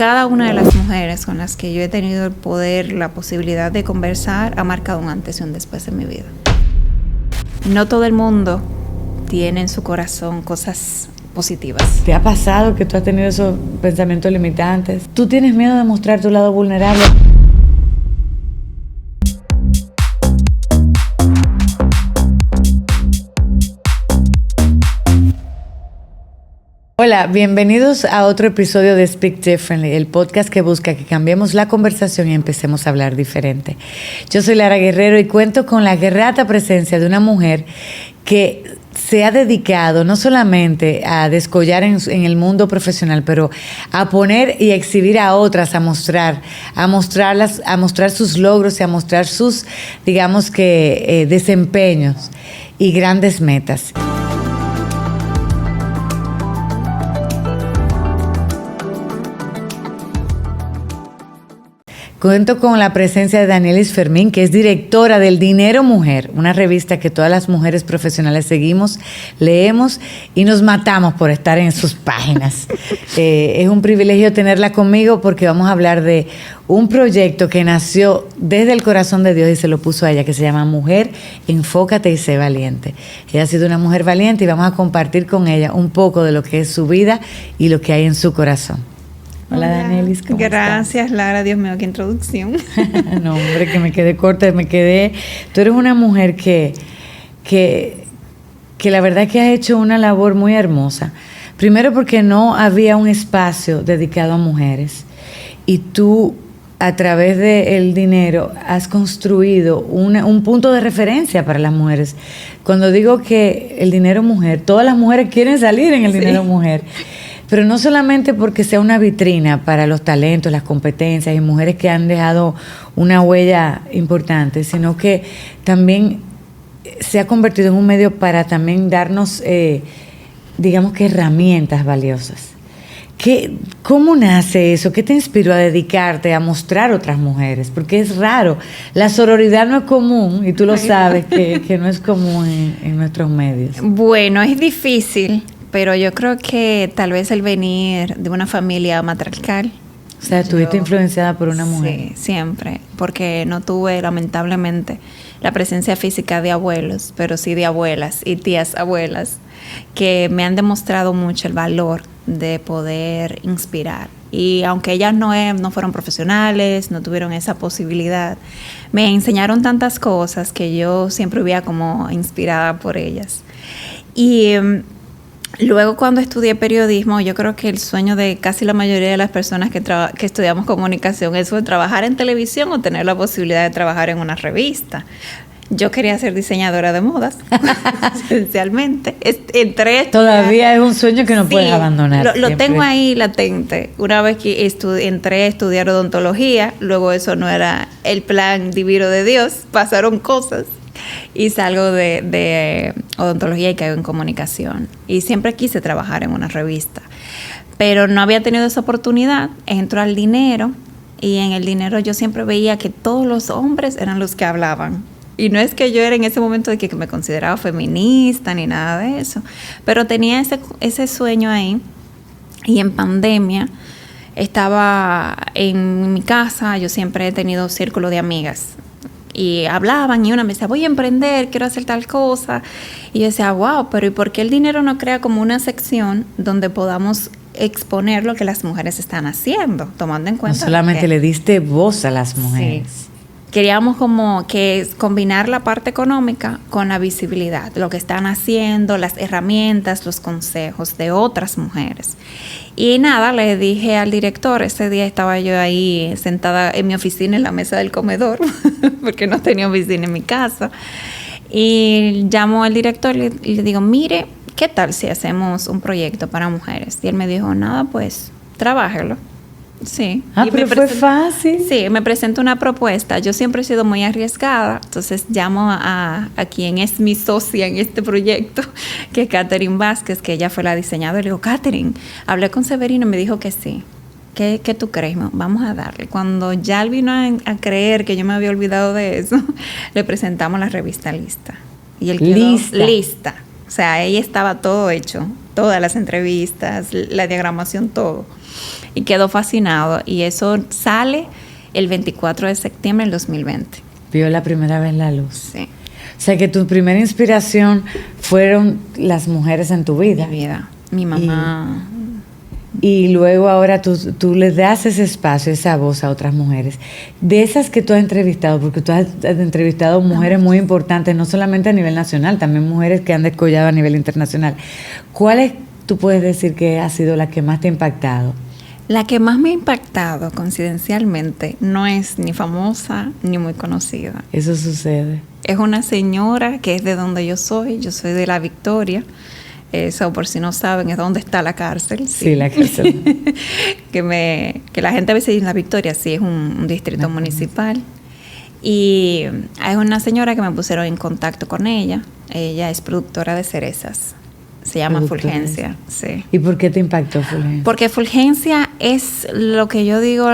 cada una de las mujeres con las que yo he tenido el poder, la posibilidad de conversar, ha marcado un antes y un después en mi vida. No todo el mundo tiene en su corazón cosas positivas. ¿Te ha pasado que tú has tenido esos pensamientos limitantes? ¿Tú tienes miedo de mostrar tu lado vulnerable? Hola, bienvenidos a otro episodio de Speak Differently, el podcast que busca que cambiemos la conversación y empecemos a hablar diferente. Yo soy Lara Guerrero y cuento con la grata presencia de una mujer que se ha dedicado no solamente a descollar en el mundo profesional, pero a poner y exhibir a otras, a mostrar sus logros y a mostrar sus, digamos que, desempeños y grandes metas. Cuento con la presencia de Danielis Fermín, que es directora del Dinero Mujer, una revista que todas las mujeres profesionales seguimos, leemos y nos matamos por estar en sus páginas. Es un privilegio tenerla conmigo porque vamos a hablar de un proyecto que nació desde el corazón de Dios y se lo puso a ella, que se llama Mujer, Enfócate y Sé Valiente. Ella ha sido una mujer valiente y vamos a compartir con ella un poco de lo que es su vida y lo que hay en su corazón. Hola, Danielis, ¿cómo Gracias, estás? Lara. Dios mío, qué introducción. No, hombre, que me quedé corta, Tú eres una mujer que la verdad que has hecho una labor muy hermosa. Primero porque no había un espacio dedicado a mujeres. Y tú, a través del dinero, has construido un punto de referencia para las mujeres. Cuando digo que el dinero mujer, todas las mujeres quieren salir en el dinero mujer. Pero no solamente porque sea una vitrina para los talentos, las competencias y mujeres que han dejado una huella importante, sino que también se ha convertido en un medio para también darnos, digamos que herramientas valiosas. ¿Cómo nace eso? ¿Qué te inspiró a dedicarte a mostrar otras mujeres? Porque es raro. La sororidad no es común, y tú lo sabes que no es común en nuestros medios. Bueno, es difícil. Pero yo creo que tal vez el venir de una familia matriarcal. O sea, estuviste influenciada por una mujer. Sí, siempre. Porque no tuve, lamentablemente, la presencia física de abuelos, pero sí de abuelas y tías abuelas, que me han demostrado mucho el valor de poder inspirar. Y aunque ellas no fueron profesionales, no tuvieron esa posibilidad, me enseñaron tantas cosas que yo siempre vivía como inspirada por ellas. Y luego, cuando estudié periodismo, yo creo que el sueño de casi la mayoría de las personas que estudiamos comunicación es trabajar en televisión o tener la posibilidad de trabajar en una revista. Yo quería ser diseñadora de modas, esencialmente. Todavía es un sueño que no puedes abandonar. Lo tengo ahí latente. Una vez que entré a estudiar odontología, luego eso no era el plan divino de Dios, pasaron cosas. Y salgo de odontología y caigo en comunicación. Y siempre quise trabajar en una revista. Pero no había tenido esa oportunidad. Entro al dinero. Y en el dinero yo siempre veía que todos los hombres eran los que hablaban. Y no es que yo era en ese momento de que me consideraba feminista ni nada de eso. Pero tenía ese sueño ahí. Y en pandemia estaba en mi casa. Yo siempre he tenido círculo de amigas. Y hablaban y una me decía, voy a emprender, quiero hacer tal cosa. Y yo decía, wow, pero ¿y por qué el dinero no crea como una sección donde podamos exponer lo que las mujeres están haciendo, tomando en cuenta? No solamente le diste voz a las mujeres. Sí. Queríamos como que combinar la parte económica con la visibilidad, lo que están haciendo, las herramientas, los consejos de otras mujeres. Y nada, le dije al director, ese día estaba yo ahí sentada en mi oficina en la mesa del comedor, porque no tenía oficina en mi casa, y llamo al director y le digo, mire, ¿qué tal si hacemos un proyecto para mujeres? Y él me dijo, nada, pues, trabájelo. Sí. Pero fue fácil. Sí, me presentó una propuesta. Yo siempre he sido muy arriesgada, entonces llamo a quien es mi socia en este proyecto, que es Catherine Vázquez, que ella fue la diseñadora. Y le digo, Catherine, hablé con Severino y me dijo que sí. ¿Qué tú crees? Vamos a darle. Cuando ya él vino a creer que yo me había olvidado de eso, le presentamos la revista Lista. Y él quedó lista. O sea, ahí estaba todo hecho. todas las entrevistas, la diagramación, todo. Y quedó fascinado. Y eso sale el 24 de septiembre del 2020. Vio la primera vez la luz. Sí. O sea, que tu primera inspiración fueron las mujeres en tu vida. Mi vida, mi mamá. Y luego ahora tú le das ese espacio, esa voz a otras mujeres. De esas que tú has entrevistado, porque tú has entrevistado mujeres muy importantes, no solamente a nivel nacional, también mujeres que han descollado a nivel internacional. ¿Cuáles tú puedes decir que ha sido la que más te ha impactado? La que más me ha impactado, coincidencialmente, no es ni famosa ni muy conocida. Eso sucede. Es una señora que es de donde yo soy de La Victoria. Eso, por si no saben, es donde está la cárcel. Sí, la cárcel. que la gente a veces dice La Victoria, sí, es un distrito municipal. Y hay una señora que me pusieron en contacto con ella. Ella es productora de cerezas. Se llama Fulgencia. Sí. ¿Y por qué te impactó Fulgencia? Porque Fulgencia es lo que yo digo,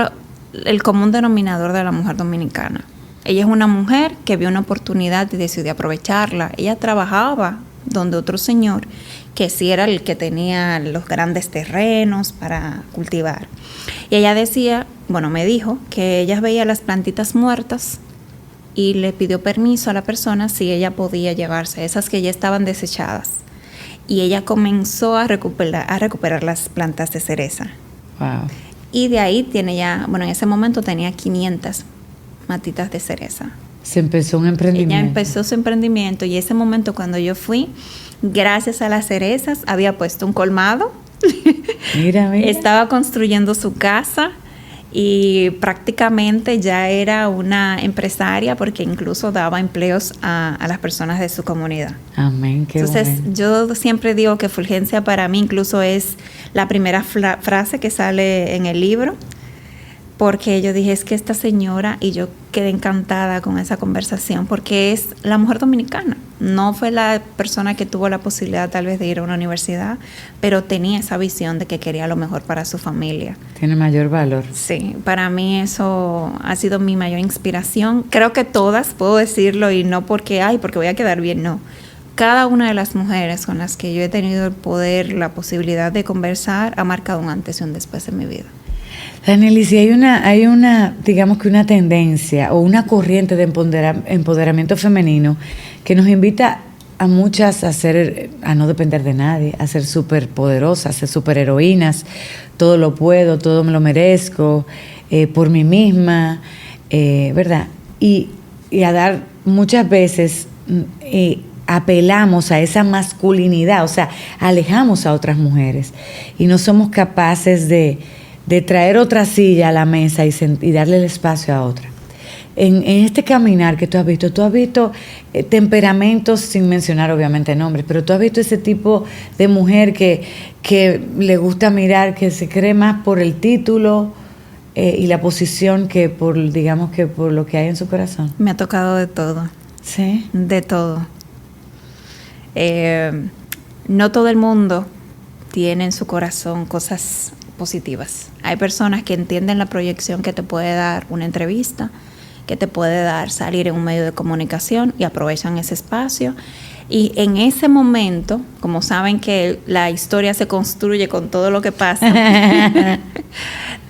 el común denominador de la mujer dominicana. Ella es una mujer que vio una oportunidad y decidió aprovecharla. Ella trabajaba donde otro señor, que sí era el que tenía los grandes terrenos para cultivar. Y ella decía, bueno, me dijo que ella veía las plantitas muertas y le pidió permiso a la persona si ella podía llevarse esas que ya estaban desechadas. Y ella comenzó a recuperar las plantas de cereza. Wow. Y de ahí tiene ya, bueno, en ese momento tenía 500 matitas de cereza. Se empezó un emprendimiento. Ella empezó su emprendimiento y ese momento cuando yo fui, gracias a las cerezas, había puesto un colmado. Mira. Estaba construyendo su casa y prácticamente ya era una empresaria porque incluso daba empleos a las personas de su comunidad. Amén, qué Entonces, bueno. yo siempre digo que Fulgencia para mí incluso es la primera frase que sale en el libro, porque yo dije, es que esta señora, y yo quedé encantada con esa conversación, porque es la mujer dominicana. No fue la persona que tuvo la posibilidad tal vez de ir a una universidad, pero tenía esa visión de que quería lo mejor para su familia. Tiene mayor valor. Sí, para mí eso ha sido mi mayor inspiración. Creo que todas, puedo decirlo, y no porque voy a quedar bien, no. Cada una de las mujeres con las que yo he tenido el poder, la posibilidad de conversar, ha marcado un antes y un después en mi vida. Danielis, hay una, digamos que una tendencia o una corriente de empoderamiento femenino que nos invita a muchas a no depender de nadie, a ser súper poderosas, a ser súper heroínas, todo lo puedo, todo me lo merezco, por mí misma, ¿verdad? Y a dar muchas veces apelamos a esa masculinidad, o sea, alejamos a otras mujeres y no somos capaces de traer otra silla a la mesa y darle el espacio a otra. En este caminar que tú has visto temperamentos, sin mencionar obviamente nombres, pero tú has visto ese tipo de mujer que le gusta mirar, que se cree más por el título y la posición que por lo que hay en su corazón. Me ha tocado de todo. ¿Sí? De todo. No todo el mundo tiene en su corazón cosas positivas. Hay personas que entienden la proyección que te puede dar una entrevista, que te puede dar salir en un medio de comunicación y aprovechan ese espacio. Y en ese momento, como saben que la historia se construye con todo lo que pasa,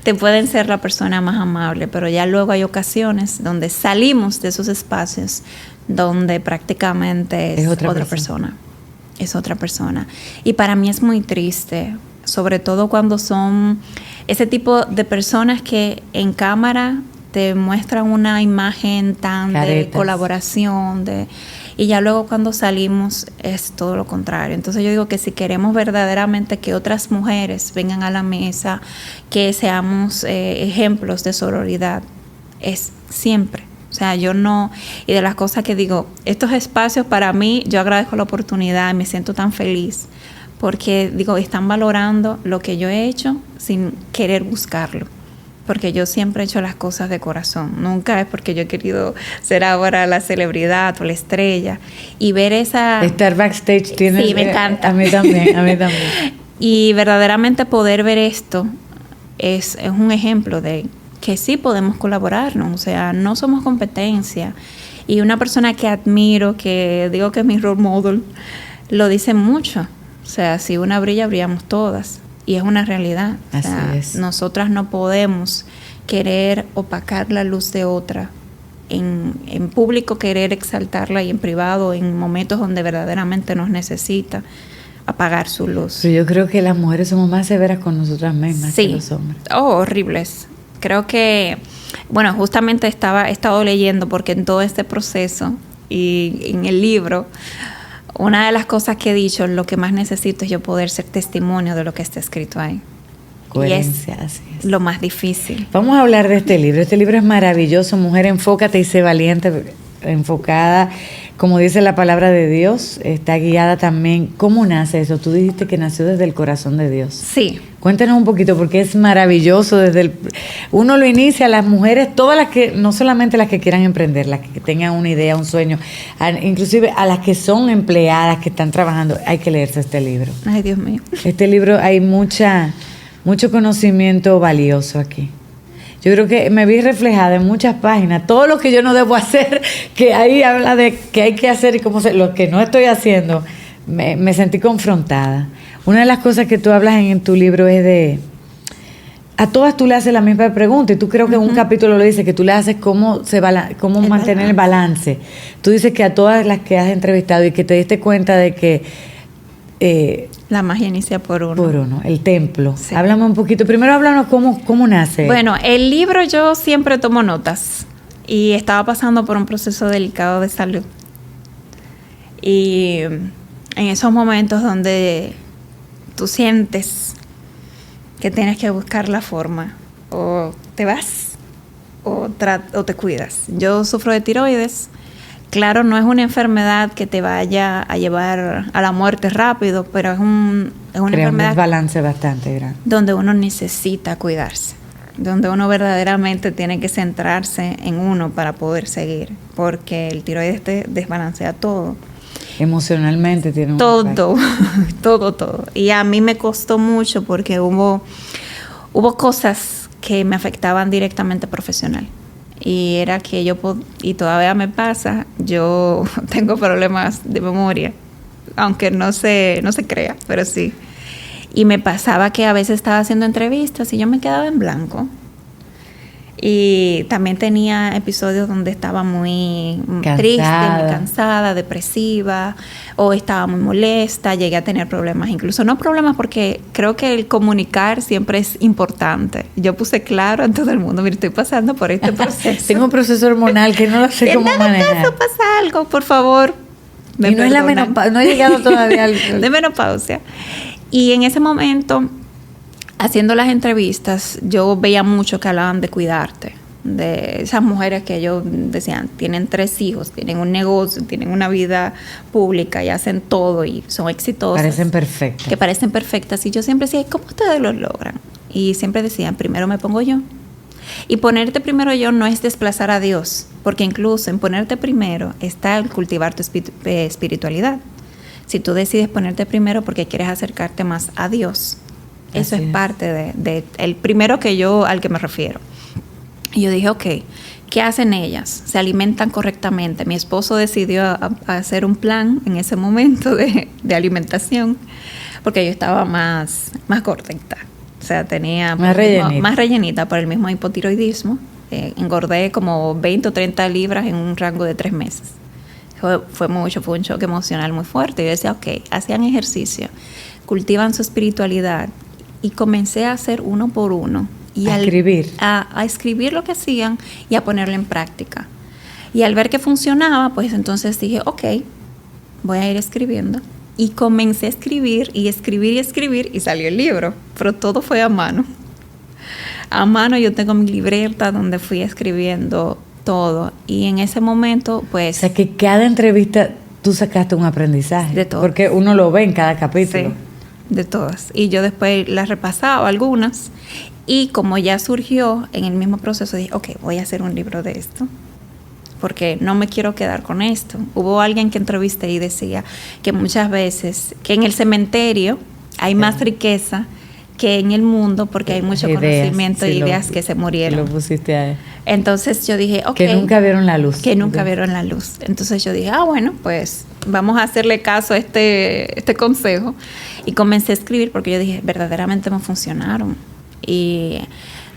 te pueden ser la persona más amable, pero ya luego hay ocasiones donde salimos de esos espacios donde prácticamente es otra persona. Es otra persona. Y para mí es muy triste, sobre todo cuando son ese tipo de personas que en cámara te muestran una imagen tan caretas, de colaboración, y ya luego cuando salimos es todo lo contrario. Entonces yo digo que si queremos verdaderamente que otras mujeres vengan a la mesa, que seamos ejemplos de sororidad, es siempre. O sea, yo no, y de las cosas que digo, estos espacios para mí, yo agradezco la oportunidad, me siento tan feliz, porque digo, están valorando lo que yo he hecho sin querer buscarlo, porque yo siempre he hecho las cosas de corazón, nunca es porque yo he querido ser ahora la celebridad o la estrella, y ver esa... Estar backstage tiene... Sí, me encanta. A mí también. Y verdaderamente poder ver esto es un ejemplo de que sí podemos colaborarnos, o sea, no somos competencia. Y una persona que admiro, que digo que es mi role model, lo dice mucho. O sea, si una brilla, brillamos todas. Y es una realidad. O sea, Así es. nosotras no podemos querer opacar la luz de otra. En público querer exaltarla y en privado, en momentos donde verdaderamente nos necesita, apagar su luz. Pero yo creo que las mujeres somos más severas con nosotras mismas Sí. que los hombres. Horribles. Creo que, bueno, justamente he estado leyendo porque en todo este proceso y en el libro, una de las cosas que he dicho, lo que más necesito es yo poder ser testimonio de lo que está escrito ahí. Coherencia, Y es así es. lo más difícil. Vamos a hablar de este libro. Este libro es maravilloso. Mujer, enfócate y sé valiente. Enfocada, como dice la palabra de Dios, está guiada también. ¿Cómo nace eso? Tú dijiste que nació desde el corazón de Dios. Sí. Cuéntanos un poquito, porque es maravilloso. Uno lo inicia, las mujeres, todas las que, no solamente las que quieran emprender, las que tengan una idea, un sueño, inclusive a las que son empleadas, que están trabajando, hay que leerse este libro. Ay, Dios mío. Este libro hay mucho conocimiento valioso aquí. Yo creo que me vi reflejada en muchas páginas, todo lo que yo no debo hacer, que ahí habla de que hay que hacer y cómo lo que no estoy haciendo, me sentí confrontada. Una de las cosas que tú hablas en tu libro es a todas tú le haces la misma pregunta, y tú creo que en un capítulo lo dices, que tú le haces cómo mantener el balance. Tú dices que a todas las que has entrevistado y que te diste cuenta de que la magia inicia por uno. Por uno, el templo. Sí. Háblame un poquito. Primero háblanos cómo nace. Bueno, el libro yo siempre tomo notas y estaba pasando por un proceso delicado de salud. Y en esos momentos donde tú sientes que tienes que buscar la forma, o te vas o te cuidas. Yo sufro de tiroides. Claro, no es una enfermedad que te vaya a llevar a la muerte rápido, pero es una enfermedad un desbalance bastante grande. Donde uno necesita cuidarse, donde uno verdaderamente tiene que centrarse en uno para poder seguir, porque el tiroides te desbalancea todo. Emocionalmente tiene un todo. Y a mí me costó mucho porque hubo cosas que me afectaban directamente profesional. Y era que y todavía me pasa, yo tengo problemas de memoria, aunque no se crea, pero sí. Y me pasaba que a veces estaba haciendo entrevistas y yo me quedaba en blanco. Y también tenía episodios donde estaba muy triste, muy cansada, depresiva, o estaba muy molesta, llegué a tener problemas, incluso no problemas porque creo que el comunicar siempre es importante. Yo puse claro a todo el mundo, mira, estoy pasando por este proceso. Tengo un proceso hormonal que no lo sé cómo manejar. En dado caso pasa algo, por favor. Y no es la menopausia, no he llegado todavía al... de menopausia. Y en ese momento, haciendo las entrevistas, yo veía mucho que hablaban de cuidarte, de esas mujeres que ellos decían, tienen 3 hijos, tienen un negocio, tienen una vida pública y hacen todo y son exitosas. Parecen perfectas. Que parecen perfectas. Y yo siempre decía, ¿cómo ustedes lo logran? Y siempre decían, primero me pongo yo. Y ponerte primero yo no es desplazar a Dios, porque incluso en ponerte primero está el cultivar tu espiritualidad. Si tú decides ponerte primero porque quieres acercarte más a Dios, eso es parte de el primero al que me refiero. Y yo dije, ok, ¿qué hacen ellas? Se alimentan correctamente. Mi esposo decidió a hacer un plan en ese momento de alimentación, porque yo estaba más gordita. O sea, tenía más rellenita por el mismo hipotiroidismo. Engordé como 20 o 30 libras en un rango de 3 meses. Fue un choque emocional muy fuerte. Yo decía, ok, hacían ejercicio, cultivan su espiritualidad, y comencé a hacer uno por uno. Y a escribir lo que hacían y a ponerlo en práctica. Y al ver que funcionaba, pues entonces dije, ok, voy a ir escribiendo. Y comencé a escribir y salió el libro. Pero todo fue a mano. A mano yo tengo mi libreta donde fui escribiendo todo. Y en ese momento, pues... O sea, que cada entrevista tú sacaste un aprendizaje. De todo. Porque uno lo ve en cada capítulo. Sí, de todas. Y yo después las repasaba algunas. Y como ya surgió en el mismo proceso, dije, ok, voy a hacer un libro de esto. Porque no me quiero quedar con esto. Hubo alguien que entrevisté y decía que muchas veces, que en el cementerio hay más riqueza que en el mundo, porque hay mucho conocimiento e ideas que se murieron. Lo pusiste ahí. Entonces yo dije, ok. Que nunca vieron la luz. Que nunca vieron la luz. Entonces yo dije, bueno, pues vamos a hacerle caso a este consejo. Y comencé a escribir porque yo dije, verdaderamente me funcionaron. Y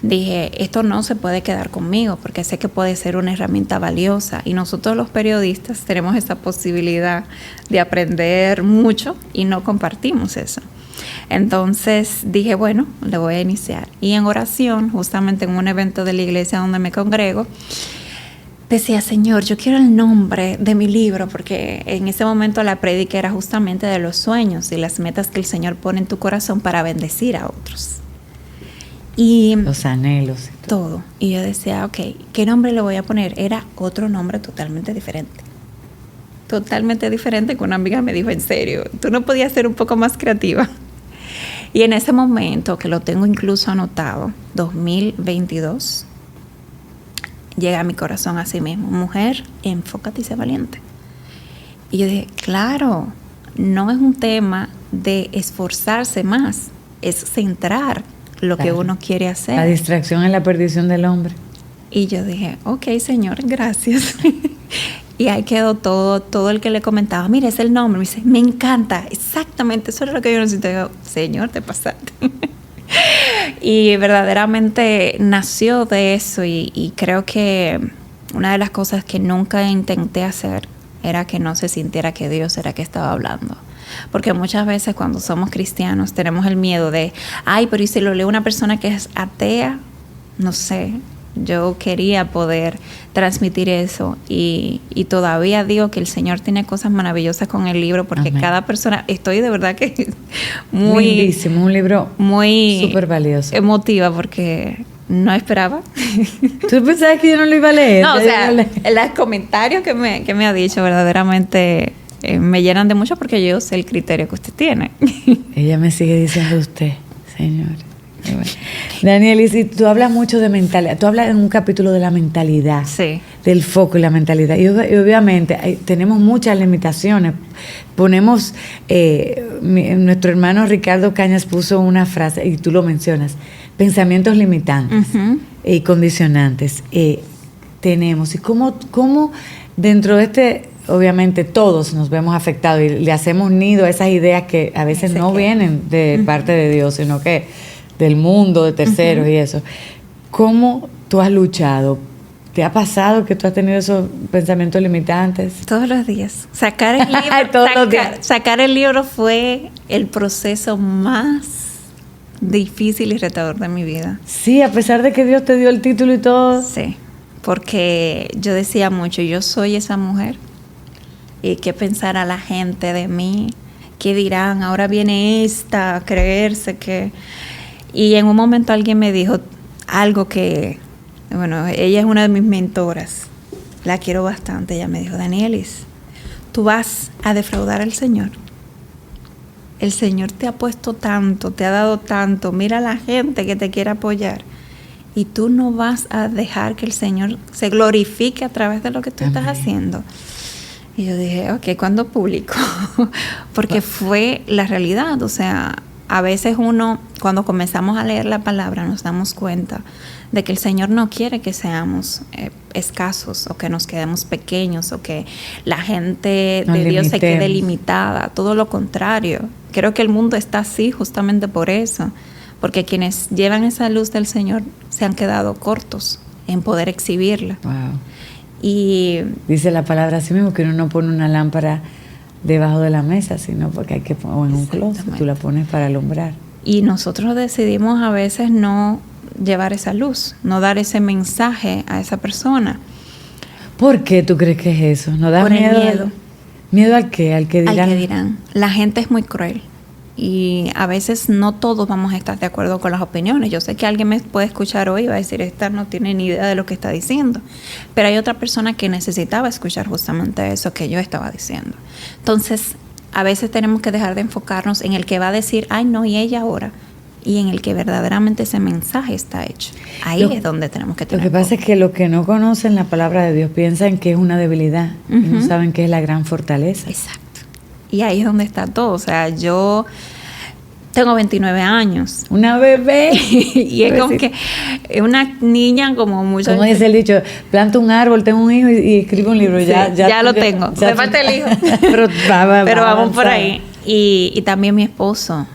dije, esto no se puede quedar conmigo porque sé que puede ser una herramienta valiosa. Y nosotros los periodistas tenemos esa posibilidad de aprender mucho y no compartimos eso. Entonces dije, bueno, le voy a iniciar. Y en oración, justamente en un evento de la iglesia donde me congrego, decía, Señor, yo quiero el nombre de mi libro, porque en ese momento la prédica era justamente de los sueños y las metas que el Señor pone en tu corazón para bendecir a otros. Y los anhelos. Y todo. Y yo decía, ok, ¿qué nombre le voy a poner? Era otro nombre totalmente diferente. Totalmente diferente, que una amiga me dijo, en serio, tú no podías ser un poco más creativa. Y en ese momento, que lo tengo incluso anotado, 2022, llega a mi corazón así mismo, mujer, enfócate y sé valiente. Y yo dije, claro, no es un tema de esforzarse más, es centrar lo que uno quiere hacer. La distracción es la perdición del hombre. Y yo dije, ok, Señor, gracias. Y ahí quedó todo el que le comentaba, mira, es el nombre. Me dice, me encanta, exactamente, eso es lo que yo necesito. Y yo, Señor, te pasaste. Y verdaderamente nació de eso y creo que una de las cosas que nunca intenté hacer era que no se sintiera que Dios era que estaba hablando. Porque muchas veces cuando somos cristianos tenemos el miedo de, ay, pero ¿y si lo lee una persona que es atea? No sé. Yo quería poder transmitir eso y todavía digo que el Señor tiene cosas maravillosas con el libro porque Amén. Cada persona, estoy de verdad que muy... Lindísimo, un libro muy súper valioso. Emotiva porque no esperaba. ¿Tú pensabas que yo no lo iba a leer? No, o sea, los comentarios que me ha dicho verdaderamente me llenan de mucho porque yo sé el criterio que usted tiene. Ella me sigue diciendo usted, Señor. Bueno. Daniel, y tú hablas mucho de mentalidad, tú hablas en un capítulo de la mentalidad, sí. Del foco y la mentalidad, y obviamente tenemos muchas limitaciones. Ponemos, nuestro hermano Ricardo Cañas puso una frase, y tú lo mencionas, pensamientos limitantes y condicionantes tenemos, y cómo dentro de obviamente todos nos vemos afectados y le hacemos nido a esas ideas que a veces no vienen de parte de Dios, sino que del mundo, de terceros y eso. ¿Cómo tú has luchado? ¿Te ha pasado que tú has tenido esos pensamientos limitantes? Todos los días. Sacar el libro fue el proceso más difícil y retador de mi vida. Sí, a pesar de que Dios te dio el título y todo. Sí, porque yo decía mucho, yo soy esa mujer. ¿Y qué pensará la gente de mí? ¿Qué dirán? Ahora viene esta a creerse que... Y en un momento alguien me dijo algo que, bueno, ella es una de mis mentoras, la quiero bastante. Ella me dijo, Danielis, tú vas a defraudar al Señor. El Señor te ha puesto tanto, te ha dado tanto, mira a la gente que te quiere apoyar y tú no vas a dejar que el Señor se glorifique a través de lo que tú estás haciendo. Y yo dije, ok, ¿cuándo publico? Porque fue la realidad, o sea... A veces uno, cuando comenzamos a leer la palabra, nos damos cuenta de que el Señor no quiere que seamos escasos o que nos quedemos pequeños o que la gente de Dios se quede limitada. Todo lo contrario. Creo que el mundo está así justamente por eso. Porque quienes llevan esa luz del Señor se han quedado cortos en poder exhibirla. Wow. Y dice la palabra así mismo que uno no pone una lámpara debajo de la mesa, sino porque hay que poner en un closet, tú la pones para alumbrar. Y nosotros decidimos a veces no llevar esa luz, no dar ese mensaje a esa persona. ¿Por qué tú crees que es eso? ¿No da por miedo? El miedo. ¿Miedo al qué? ¿Al que dirán? Al que dirán. La gente es muy cruel. Y a veces no todos vamos a estar de acuerdo con las opiniones. Yo sé que alguien me puede escuchar hoy y va a decir, esta no tiene ni idea de lo que está diciendo. Pero hay otra persona que necesitaba escuchar justamente eso que yo estaba diciendo. Entonces, a veces tenemos que dejar de enfocarnos en el que va a decir, ay no, y ella ahora, y en el que verdaderamente ese mensaje está hecho. Ahí es donde tenemos que tener. Lo que pasa es que los que no conocen la palabra de Dios piensan que es una debilidad y no saben que es la gran fortaleza. Exacto. Y ahí es donde está todo. O sea, yo Tengo 29 años. Una bebé. Y es como que es una niña como muchas Como dice el dicho, planta un árbol, tengo un hijo y escribo un libro. Sí, ya lo tengo. Me falta el hijo. Pero, Pero vamos por ahí. Y también mi esposo.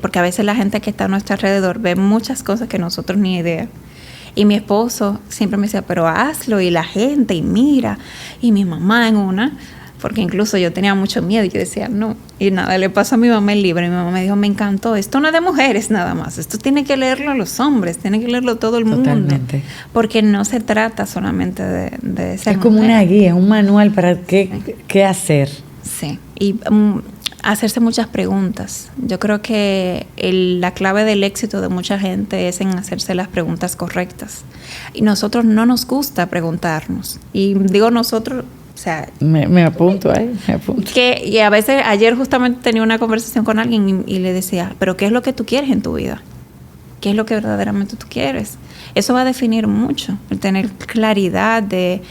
Porque a veces la gente que está a nuestro alrededor ve muchas cosas que nosotros ni idea. Y mi esposo siempre me decía, pero hazlo, y la gente, y mira. Y mi mamá en una, porque incluso yo tenía mucho miedo, y yo decía, no. Y nada, le pasó a mi mamá el libro, y mi mamá me dijo, me encantó, esto no es de mujeres nada más, esto tiene que leerlo los hombres, tiene que leerlo todo el Totalmente. mundo. Porque no se trata solamente de ser Es como mujer. una guía, un manual para qué hacer. Sí, y hacerse muchas preguntas. Yo creo que la clave del éxito de mucha gente es en hacerse las preguntas correctas. Y nosotros no nos gusta preguntarnos. Y digo nosotros, o sea... Me apunto ahí, me apunto. Y a veces, ayer justamente tenía una conversación con alguien y le decía, pero ¿qué es lo que tú quieres en tu vida? ¿Qué es lo que verdaderamente tú quieres? Eso va a definir mucho, el tener claridad de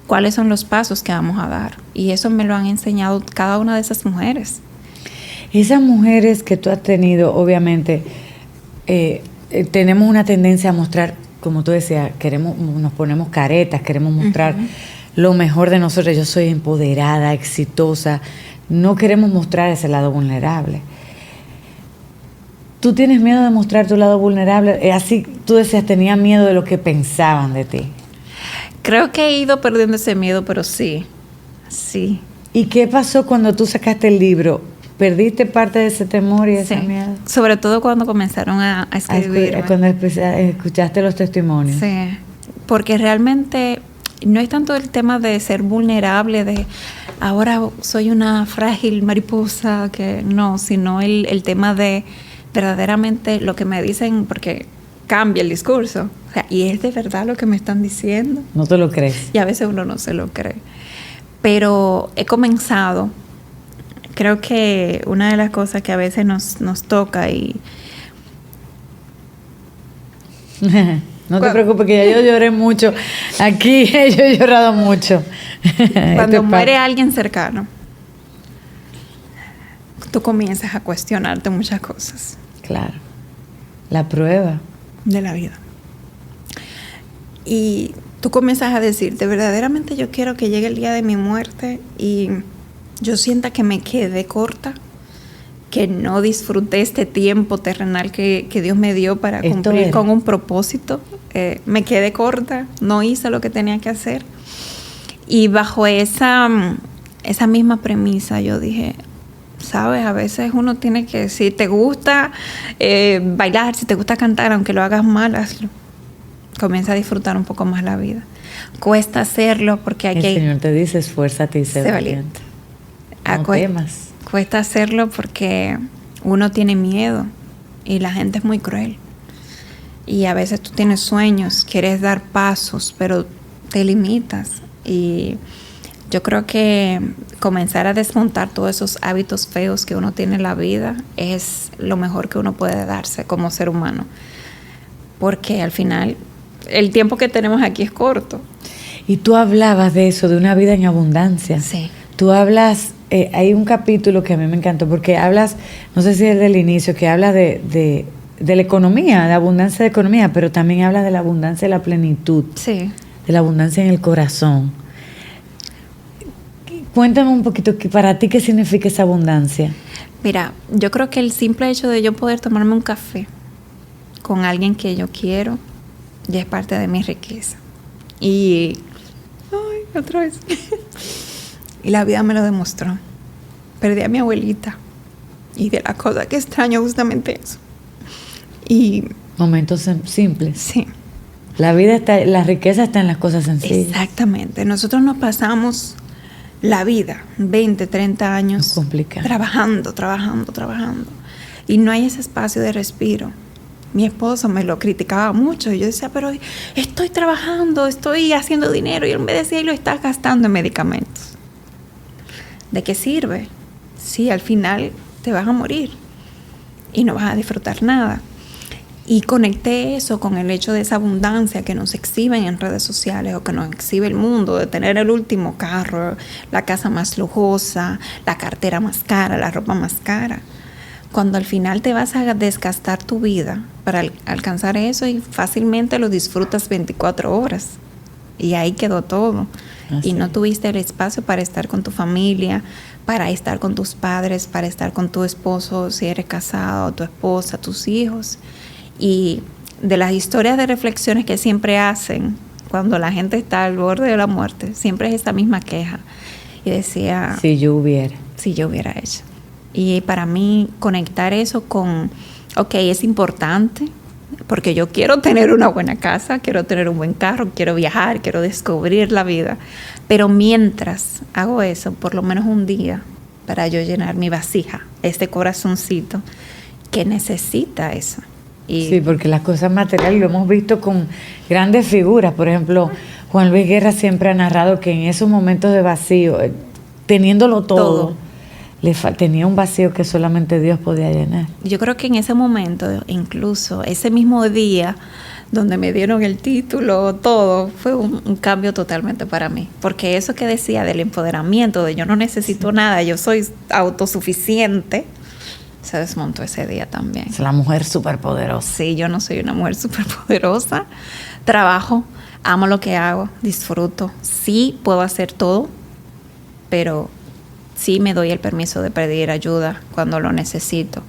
cuáles son los pasos que vamos a dar. Y eso me lo han enseñado cada una de esas mujeres. Esas mujeres que tú has tenido, obviamente, tenemos una tendencia a mostrar, como tú decías, nos ponemos caretas, queremos mostrar lo mejor de nosotros. Yo soy empoderada, exitosa. No queremos mostrar ese lado vulnerable. ¿Tú tienes miedo de mostrar tu lado vulnerable? Así tú decías, tenía miedo de lo que pensaban de ti. Creo que he ido perdiendo ese miedo, pero sí. ¿Y qué pasó cuando tú sacaste el libro? ¿Perdiste parte de ese temor y ese miedo? Sobre todo cuando comenzaron a escribir. Cuando escuchaste los testimonios. Sí, porque realmente no es tanto el tema de ser vulnerable, de ahora soy una frágil mariposa, que no, sino el tema de verdaderamente lo que me dicen, porque cambia el discurso. O sea, y es de verdad lo que me están diciendo. No te lo crees. Y a veces uno no se lo cree. Pero he comenzado. Creo que una de las cosas que a veces nos toca y... No te preocupes, que ya yo lloré mucho. Aquí yo he llorado mucho. Cuando muere alguien cercano, tú comienzas a cuestionarte muchas cosas. Claro. La prueba de la vida. Y tú comienzas a decirte, verdaderamente yo quiero que llegue el día de mi muerte y yo sienta que me quedé corta, que no disfruté este tiempo terrenal que Dios me dio para cumplir con un propósito. Me quedé corta, no hice lo que tenía que hacer. Y bajo esa misma premisa yo dije, sabes, a veces uno tiene que, si te gusta bailar, si te gusta cantar, aunque lo hagas mal, hazlo. Comienza a disfrutar un poco más la vida. Cuesta hacerlo porque hay que... El Señor te dice, esfuérzate y sé valiente. No temas. Cuesta hacerlo porque uno tiene miedo y la gente es muy cruel. Y a veces tú tienes sueños, quieres dar pasos, pero te limitas. Y yo creo que comenzar a desmontar todos esos hábitos feos que uno tiene en la vida es lo mejor que uno puede darse como ser humano. Porque al final el tiempo que tenemos aquí es corto. Y tú hablabas de eso, de una vida en abundancia. Sí. Tú hablas, hay un capítulo que a mí me encantó, porque hablas, no sé si es del inicio, que habla de la economía, de abundancia de economía, pero también habla de la abundancia de la plenitud. Sí. De la abundancia en el corazón. Cuéntame un poquito, para ti, ¿qué significa esa abundancia? Mira, yo creo que el simple hecho de yo poder tomarme un café con alguien que yo quiero ya es parte de mi riqueza. Y... ¡ay, otra vez! Y la vida me lo demostró. Perdí a mi abuelita. Y de las cosas que extraño justamente eso. Y... momentos simples. Sí. La vida está, la riqueza está en las cosas sencillas. Exactamente. Nosotros nos pasamos la vida, 20, 30 años, trabajando. Y no hay ese espacio de respiro. Mi esposo me lo criticaba mucho y yo decía, pero estoy trabajando, estoy haciendo dinero. Y él me decía, y lo estás gastando en medicamentos. ¿De qué sirve? Sí, al final te vas a morir y no vas a disfrutar nada. Y conecté eso con el hecho de esa abundancia que nos exhiben en redes sociales o que nos exhibe el mundo, de tener el último carro, la casa más lujosa, la cartera más cara, la ropa más cara. cuando al final te vas a desgastar tu vida para alcanzar eso y fácilmente lo disfrutas 24 horas. Y ahí quedó todo. Así. Y no tuviste el espacio para estar con tu familia, para estar con tus padres, para estar con tu esposo, si eres casado, tu esposa, tus hijos. Y de las historias de reflexiones que siempre hacen cuando la gente está al borde de la muerte, siempre es esta misma queja. Y decía... Si yo hubiera hecho. Y para mí conectar eso con, ok, es importante, porque yo quiero tener una buena casa, quiero tener un buen carro, quiero viajar, quiero descubrir la vida. Pero mientras hago eso, por lo menos un día, para yo llenar mi vasija, este corazoncito que necesita eso. Y sí, porque las cosas materiales lo hemos visto con grandes figuras. Por ejemplo, Juan Luis Guerra siempre ha narrado que en esos momentos de vacío, teniéndolo todo. Tenía un vacío que solamente Dios podía llenar. Yo creo que en ese momento, incluso ese mismo día donde me dieron el título, todo, fue un cambio totalmente para mí. Porque eso que decía del empoderamiento, de yo no necesito nada, yo soy autosuficiente, se desmontó ese día también. Es la mujer superpoderosa. Sí, yo no soy una mujer superpoderosa. Trabajo, amo lo que hago, disfruto. Sí puedo hacer todo, pero sí me doy el permiso de pedir ayuda cuando lo necesito.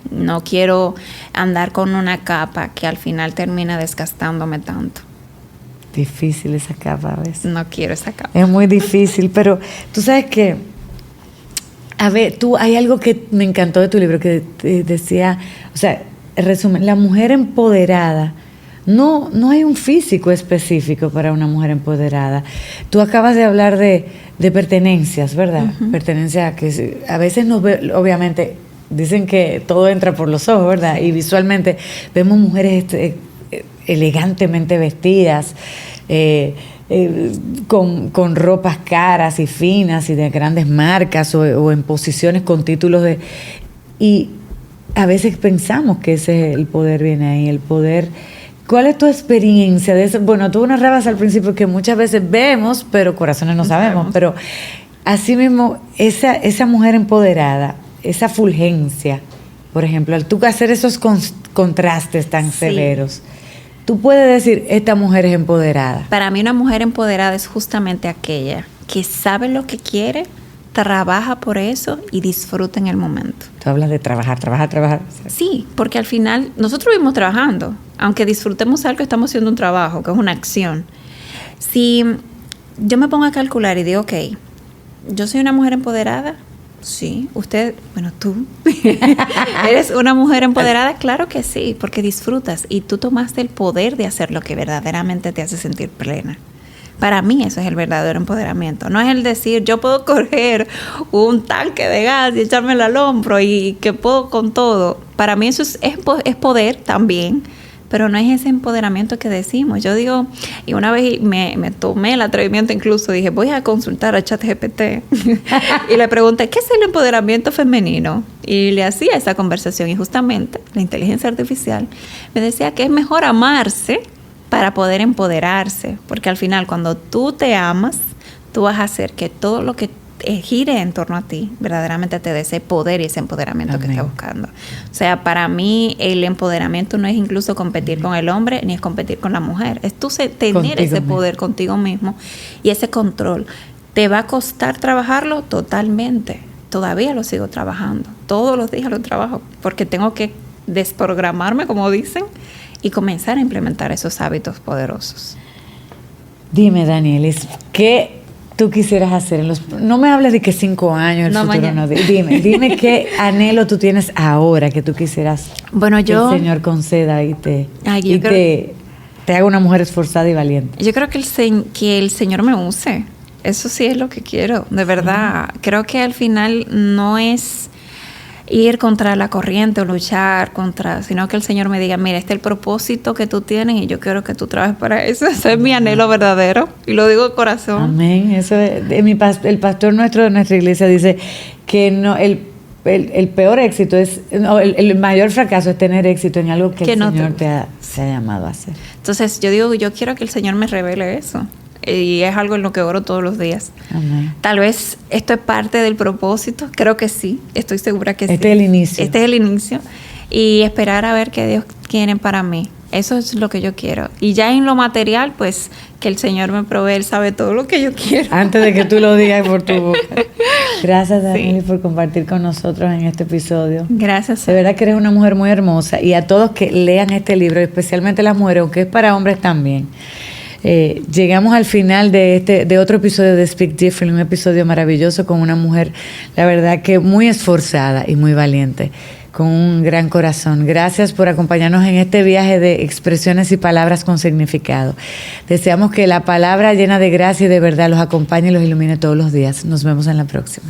No quiero andar con una capa que al final termina desgastándome tanto. Difícil esa capa a veces. No quiero esa capa. Es muy difícil, pero tú sabes que, a ver, hay algo que me encantó de tu libro que decía, o sea, resumen, la mujer empoderada. No hay un físico específico para una mujer empoderada. Tú acabas de hablar de pertenencias, ¿verdad? Uh-huh. Pertenencia que a veces obviamente dicen que todo entra por los ojos, ¿verdad? Sí. Y visualmente vemos mujeres elegantemente vestidas, con ropas caras y finas y de grandes marcas o en posiciones con títulos y a veces pensamos que ese el poder viene ahí, el poder. ¿Cuál es tu experiencia de eso? Bueno, tú narrabas al principio que muchas veces vemos, pero corazones no sabemos. Pero así mismo, esa mujer empoderada, esa fulgencia, por ejemplo, al tú hacer esos contrastes tan severos, tú puedes decir, esta mujer es empoderada. Para mí una mujer empoderada es justamente aquella que sabe lo que quiere, trabaja por eso y disfruta en el momento. Tú hablas de trabajar. Sí, porque al final nosotros vivimos trabajando. Aunque disfrutemos algo, estamos haciendo un trabajo, que es una acción. Si yo me pongo a calcular y digo, ok, ¿yo soy una mujer empoderada? Sí. ¿Usted, tú, eres una mujer empoderada? Claro que sí, porque disfrutas y tú tomaste el poder de hacer lo que verdaderamente te hace sentir plena. Para mí eso es el verdadero empoderamiento. No es el decir, yo puedo coger un tanque de gas y echármelo al hombro y que puedo con todo. Para mí eso es poder también, pero no es ese empoderamiento que decimos. Yo digo, y una vez me tomé el atrevimiento, incluso dije, voy a consultar a ChatGPT y le pregunté, ¿qué es el empoderamiento femenino? Y le hacía esa conversación y justamente la inteligencia artificial me decía que es mejor amarse para poder empoderarse, porque al final cuando tú te amas, tú vas a hacer que todo lo que gire en torno a ti verdaderamente te dé ese poder y ese empoderamiento que estás buscando. O sea, para mí el empoderamiento no es incluso competir con el hombre ni es competir con la mujer, es tú tener contigo ese poder contigo mismo y ese control. ¿Te va a costar trabajarlo? Totalmente. Todavía lo sigo trabajando, todos los días lo trabajo, porque tengo que desprogramarme, como dicen, y comenzar a implementar esos hábitos poderosos. Dime, Danielis, ¿qué tú quisieras hacer? No me hables de que 5 años, el futuro mañana. No. Dime qué anhelo tú tienes ahora que tú quisieras que el Señor conceda y te haga una mujer esforzada y valiente. Yo creo que el Señor me use. Eso sí es lo que quiero, de verdad. Creo que al final no es ir contra la corriente o luchar sino que el Señor me diga, mira, este es el propósito que tú tienes y yo quiero que tú trabajes para eso. Ese es mi anhelo verdadero y lo digo de corazón. Amén. Eso el pastor nuestro de nuestra iglesia dice que no el peor éxito el mayor fracaso es tener éxito en algo que el Señor te ha llamado a hacer. Entonces yo digo, yo quiero que el Señor me revele eso. y es algo en lo que oro todos los días. Amén. Tal vez esto es parte del propósito, creo que sí, estoy segura que sí. Este es el inicio. Este es el inicio y esperar a ver qué Dios quiere para mí. Eso es lo que yo quiero. Y ya en lo material, pues que el Señor me provee, Él sabe todo lo que yo quiero. Antes de que tú lo digas por tu boca. Gracias, Daniela, Sí. por compartir con nosotros en este episodio. Gracias. De verdad que eres una mujer muy hermosa. Y a todos que lean este libro, especialmente las mujeres, aunque es para hombres también. Llegamos al final de otro episodio de Speak Different, un episodio maravilloso con una mujer, la verdad que muy esforzada y muy valiente, con un gran corazón. Gracias por acompañarnos en este viaje de expresiones y palabras con significado. Deseamos que la palabra llena de gracia y de verdad los acompañe y los ilumine todos los días. Nos vemos en la próxima.